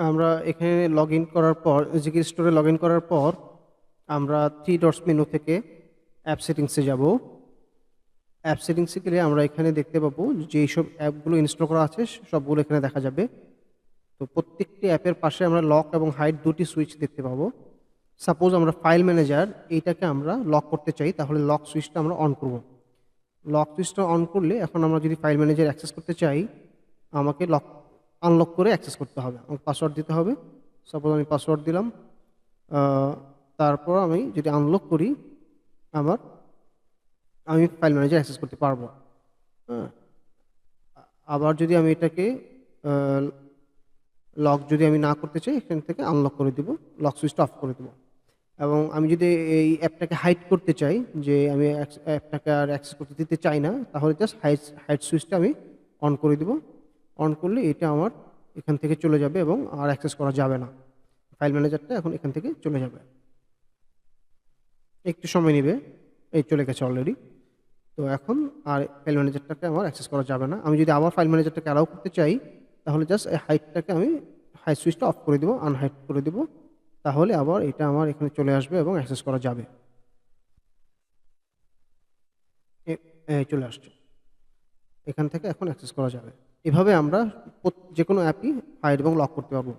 আমরা এখানে log in করার পর জিকি স্টোরে লগ ইন করার পর আমরা 3 ডটস মেনু থেকে অ্যাপ সেটিংসে যাব। অ্যাপ সেটিংসে গেলে আমরা এখানে দেখতে পাবো যে এইসব অ্যাপগুলো ইনস্টল করা আছে সবগুলো এখানে দেখা যাবে। তো প্রত্যেকটি অ্যাপের পাশে আমরা লক এবং হাইড দুটি সুইচ দেখতে পাবো। সাপোজ আমরা ফাইল ম্যানেজার এইটাকে আমরা লক করতে চাই, তাহলে লক সুইচটা আমরা অন করব। লক সুইচটা অন করলে এখন আমরা যদি ফাইল ম্যানেজার অ্যাক্সেস করতে চাই, আমাকে আনলক করে অ্যাক্সেস করতে হবে, আমাকে পাসওয়ার্ড দিতে হবে। সাপোজ আমি পাসওয়ার্ড দিলাম, তারপর আমি যদি আনলক করি আমি ফাইল ম্যানেজার অ্যাক্সেস করতে পারবো। হ্যাঁ, আবার যদি আমি এটাকে লক যদি আমি না করতে চাই, এখান থেকে আনলক করে দিব, লক সুইচটা অফ করে দেবো। এবং আমি যদি এই অ্যাপটাকে হাইড করতে চাই, যে আমি অ্যাপটাকে আর অ্যাক্সেস করতে দিতে চাই না, তাহলে জাস্ট হাইড সুইচটা আমি অন করে দিব। অন করলে এটা আমার এখান থেকে চলে যাবে এবং আর অ্যাক্সেস করা যাবে না। ফাইল ম্যানেজারটা এখন এখান থেকে চলে যাবে। একটু সময় নেবে, এই চলে গেছে অলরেডি। তো এখন আর ফাইল ম্যানেজারটাকে আমার অ্যাক্সেস করা যাবে না। আমি যদি আবার ফাইল ম্যানেজারটাকে অ্যালাউ করতে চাই, তাহলে জাস্ট এই হাইডটাকে আমি হাইড সুইচটা অফ করে দেবো, আনহাইড করে দেবো, তাহলে আবার এটা আমার এখানে চলে আসবে এবং অ্যাক্সেস করা যাবে। চলে আসছে, এখান থেকে এখন অ্যাক্সেস করা যাবে। এভাবে আমরা যে কোনো অ্যাপই হাইড এবং লক করতে পারবো।